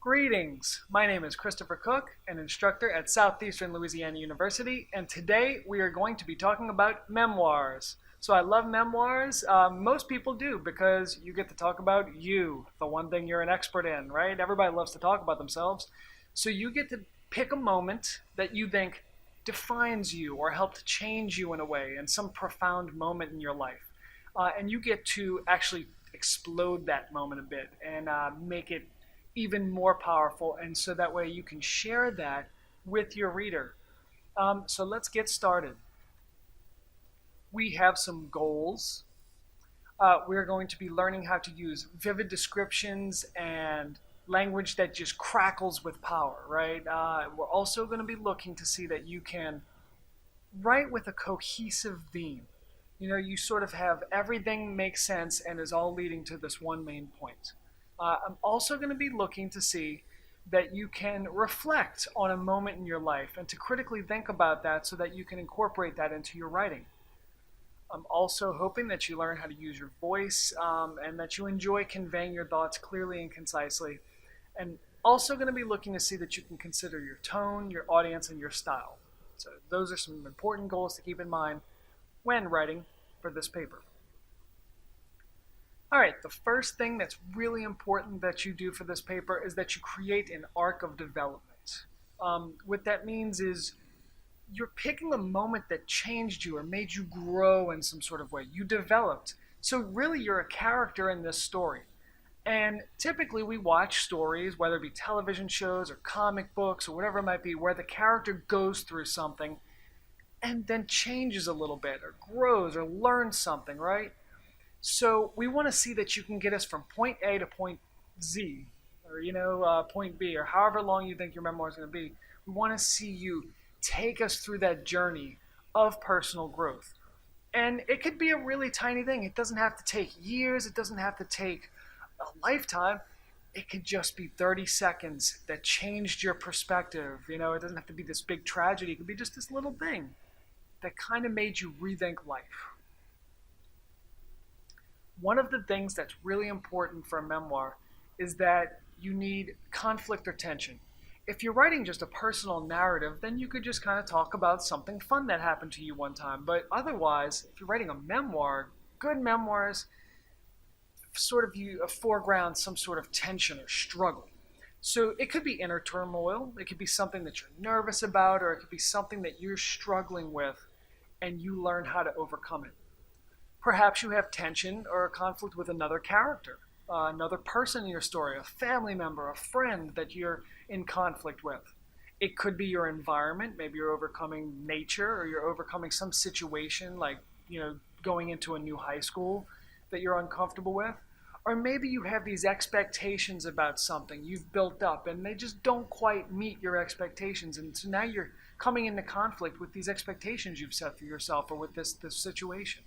Greetings. My name is Christopher Cook, an instructor at Southeastern Louisiana University, and today we are going to be talking about memoirs. So I love memoirs. Most people do because you get to talk about you, the one thing you're an expert in, right? Everybody loves to talk about themselves. So you get to pick a moment that you think defines you or helped change you in a way, in some profound moment in your life. And you get to actually explode that moment a bit and make it even more powerful. And so that way you can share that with your reader. So let's get started. We have some goals. We're going to be learning how to use vivid descriptions and language that just crackles with power, right? We're also going to be looking to see that you can write with a cohesive theme. You sort of have everything makes sense and is all leading to this one main point. I'm also going to be looking to see that you can reflect on a moment in your life and to critically think about that so that you can incorporate that into your writing. I'm also hoping that you learn how to use your voice and that you enjoy conveying your thoughts clearly and concisely. And also going to be looking to see that you can consider your tone, your audience, and your style. So those are some important goals to keep in mind when writing for this paper. All right, the first thing that's really important that you do for this paper is that you create an arc of development. What that means is you're picking a moment that changed you or made you grow in some sort of way. You developed. So really you're a character in this story. And typically we watch stories, whether it be television shows or comic books or whatever it might be, where the character goes through something and then changes a little bit or grows or learns something, right? So we want to see that you can get us from point A to point Z, or point B, or however long you think your memoir is going to be. We want to see you take us through that journey of personal growth. And it could be a really tiny thing. It doesn't have to take years. It doesn't have to take a lifetime. It could just be 30 seconds that changed your perspective. It doesn't have to be this big tragedy. It could be just this little thing that kind of made you rethink life. One of the things that's really important for a memoir is that you need conflict or tension. If you're writing just a personal narrative, then you could just kind of talk about something fun that happened to you one time. But otherwise, if you're writing a memoir, good memoirs sort of you foreground some sort of tension or struggle. So it could be inner turmoil, it could be something that you're nervous about, or it could be something that you're struggling with and you learn how to overcome it. Perhaps you have tension or a conflict with another character, another person in your story, a family member, a friend that you're in conflict with. It could be your environment. Maybe you're overcoming nature or you're overcoming some situation like, going into a new high school that you're uncomfortable with. Or maybe you have these expectations about something you've built up and they just don't quite meet your expectations. And so now you're coming into conflict with these expectations you've set for yourself or with this situation.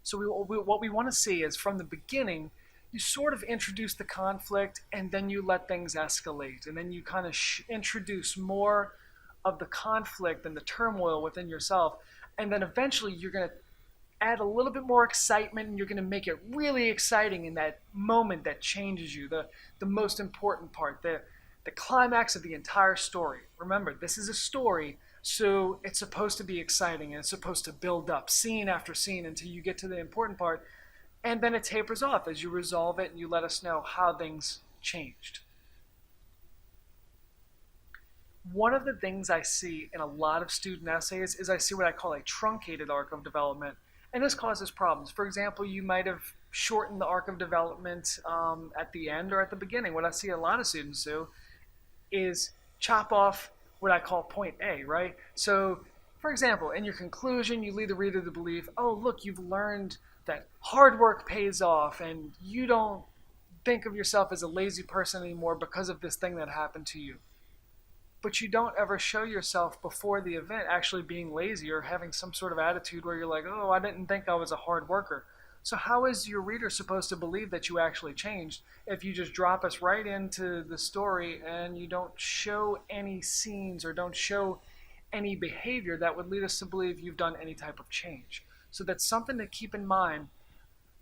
So what we want to see is from the beginning, you sort of introduce the conflict and then you let things escalate. And then you kind of introduce more of the conflict and the turmoil within yourself. And then eventually you're going to add a little bit more excitement and you're going to make it really exciting in that moment that changes you, the most important part, the climax of the entire story. Remember, this is a story, so it's supposed to be exciting and it's supposed to build up scene after scene until you get to the important part. And then it tapers off as you resolve it and you let us know how things changed. One of the things I see in a lot of student essays is I see what I call a truncated arc of development. And this causes problems. For example, you might have shortened the arc of development at the end or at the beginning. What I see a lot of students do is chop off what I call point A, right? So, for example, in your conclusion, you lead the reader to believe, oh, look, you've learned that hard work pays off and you don't think of yourself as a lazy person anymore because of this thing that happened to you. But you don't ever show yourself before the event actually being lazy or having some sort of attitude where you're like, oh, I didn't think I was a hard worker. So how is your reader supposed to believe that you actually changed if you just drop us right into the story and you don't show any scenes or don't show any behavior that would lead us to believe you've done any type of change? So that's something to keep in mind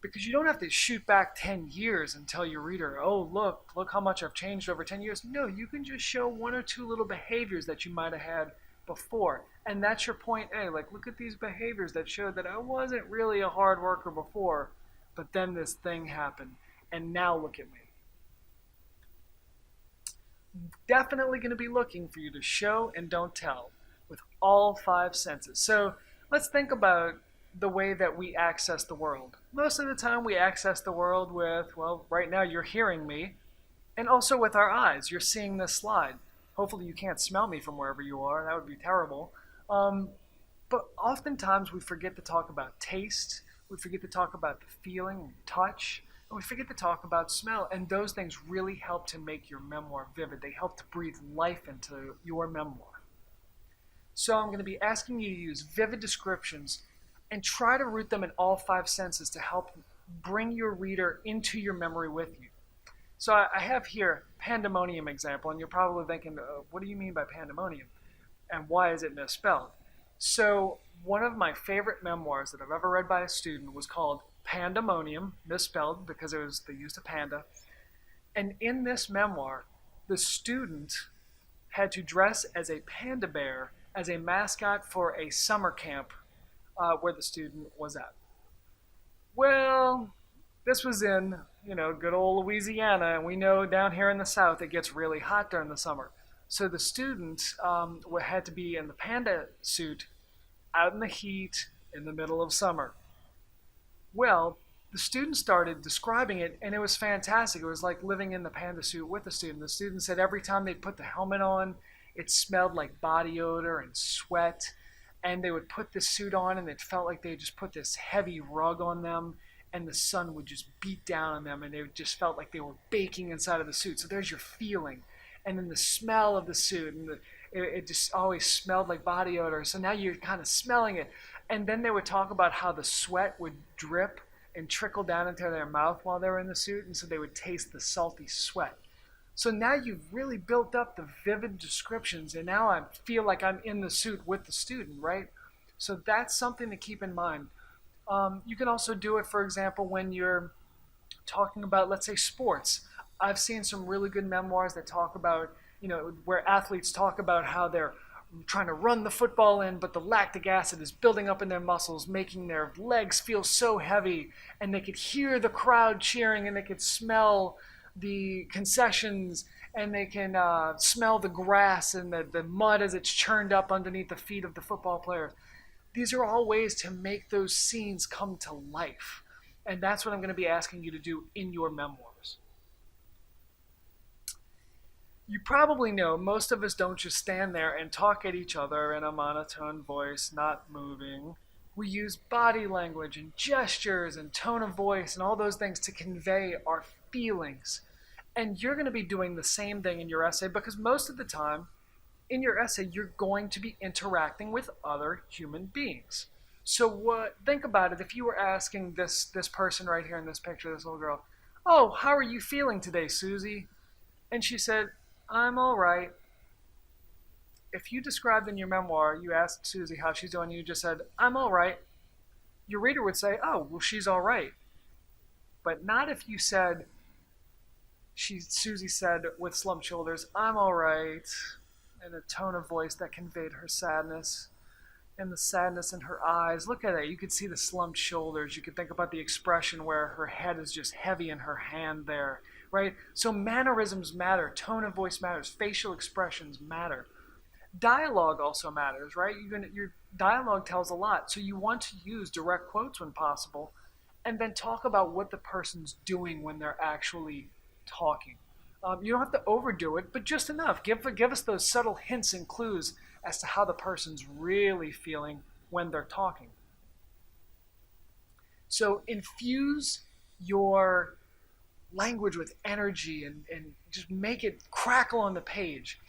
because you don't have to shoot back 10 years and tell your reader, oh, look how much I've changed over 10 years. No, you can just show one or two little behaviors that you might have had before. And that's your point A. Like, look at these behaviors that showed that I wasn't really a hard worker before, but then this thing happened. And now look at me. Definitely going to be looking for you to show and don't tell with all five senses. So let's think about the way that we access the world. Most of the time we access the world with, well, right now you're hearing me, and also with our eyes. You're seeing this slide. Hopefully you can't smell me from wherever you are. That would be terrible. But oftentimes we forget to talk about taste. We forget to talk about the feeling, touch, and we forget to talk about smell. And those things really help to make your memoir vivid. They help to breathe life into your memoir. So I'm going to be asking you to use vivid descriptions and try to root them in all five senses to help bring your reader into your memory with you. So I have here pandemonium example, and you're probably thinking, what do you mean by pandemonium? And why is it misspelled? So one of my favorite memoirs that I've ever read by a student was called Pandemonium, misspelled because they used a panda. And in this memoir, the student had to dress as a panda bear as a mascot for a summer camp where the student was at. Well, this was in, good old Louisiana, and we know down here in the South it gets really hot during the summer. So the student had to be in the panda suit out in the heat in the middle of summer. Well, the student started describing it, and it was fantastic. It was like living in the panda suit with the student. The student said every time they put the helmet on, it smelled like body odor and sweat. And they would put this suit on, and it felt like they just put this heavy rug on them, and the sun would just beat down on them, and they just felt like they were baking inside of the suit. So there's your feeling. And then the smell of the suit, and it just always smelled like body odor. So now you're kind of smelling it. And then they would talk about how the sweat would drip and trickle down into their mouth while they were in the suit, and so they would taste the salty sweat. So now you've really built up the vivid descriptions, and now I feel like I'm in the suit with the student, right? So that's something to keep in mind. You can also do it, for example, when you're talking about, let's say, sports. I've seen some really good memoirs that talk about, where athletes talk about how they're trying to run the football in, but the lactic acid is building up in their muscles, making their legs feel so heavy, and they could hear the crowd cheering, and they could smell the concessions, and they can smell the grass and the mud as it's churned up underneath the feet of the football players. These are all ways to make those scenes come to life. And that's what I'm going to be asking you to do in your memoirs. You probably know most of us don't just stand there and talk at each other in a monotone voice, not moving. We use body language and gestures and tone of voice and all those things to convey our feelings. And you're going to be doing the same thing in your essay, because most of the time in your essay you're going to be interacting with other human beings. So think about it. If you were asking this person right here in this picture, this little girl, oh, how are you feeling today, Susie? And she said, I'm all right. If you described in your memoir, you asked Susie how she's doing, and you just said, I'm all right, your reader would say, oh, well, she's all right. But not if you said, Susie said with slumped shoulders, I'm all right, in a tone of voice that conveyed her sadness and the sadness in her eyes. Look at it. You could see the slumped shoulders. You could think about the expression where her head is just heavy in her hand there, right? So mannerisms matter. Tone of voice matters. Facial expressions matter. Dialogue also matters, right? Your dialogue tells a lot. So you want to use direct quotes when possible, and then talk about what the person's doing when they're actually talking. You don't have to overdo it, but just enough. Give us those subtle hints and clues as to how the person's really feeling when they're talking. So infuse your language with energy and just make it crackle on the page.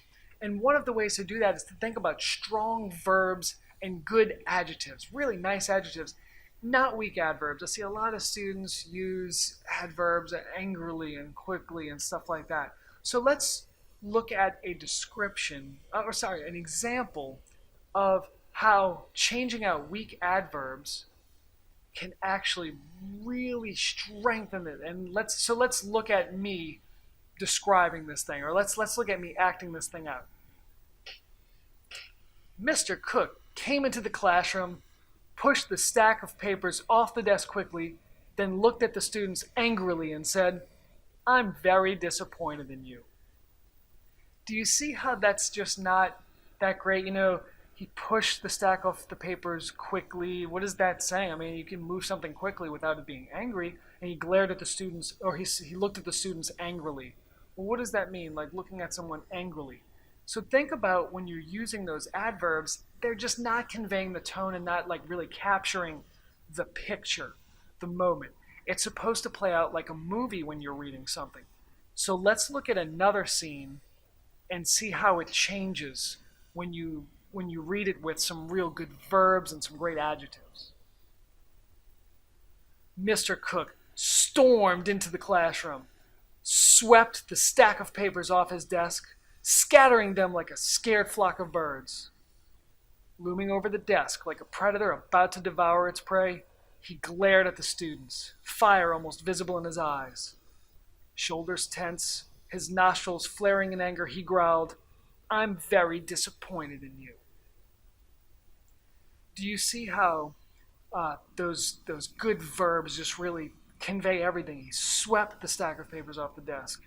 And one of the ways to do that is to think about strong verbs and good adjectives, really nice adjectives, not weak adverbs. I see a lot of students use adverbs angrily and quickly and stuff like that. So let's look at a description, an example of how changing out weak adverbs can actually really strengthen it. And let's look at me describing this thing, or let's look at me acting this thing out. Mr. Cook came into the classroom, pushed the stack of papers off the desk quickly, then looked at the students angrily and said, "I'm very disappointed in you." Do you see how that's just not that great? He pushed the stack off the papers quickly. What is that saying? I mean, you can move something quickly without it being angry. And he glared at the students, or he looked at the students angrily. Well, what does that mean, like looking at someone angrily? So think about when you're using those adverbs, they're just not conveying the tone and not like really capturing the picture, the moment. It's supposed to play out like a movie when you're reading something. So let's look at another scene and see how it changes when you read it with some real good verbs and some great adjectives. Mr. Cook stormed into the classroom, swept the stack of papers off his desk, scattering them like a scared flock of birds. Looming over the desk like a predator about to devour its prey, he glared at the students, fire almost visible in his eyes. Shoulders tense, his nostrils flaring in anger, he growled, "I'm very disappointed in you." Do you see how those good verbs just really convey everything? He swept the stack of papers off the desk,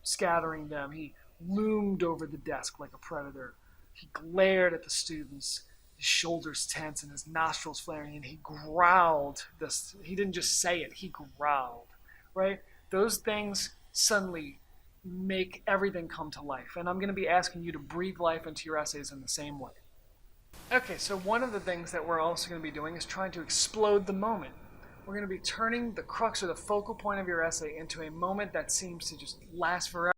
scattering them. He loomed over the desk like a predator. He glared at the students, his shoulders tense and his nostrils flaring, and he growled. He didn't just say it, he growled, right? Those things suddenly make everything come to life. And I'm going to be asking you to breathe life into your essays in the same way. Okay, so one of the things that we're also going to be doing is trying to explode the moment. We're going to be turning the crux or the focal point of your essay into a moment that seems to just last forever.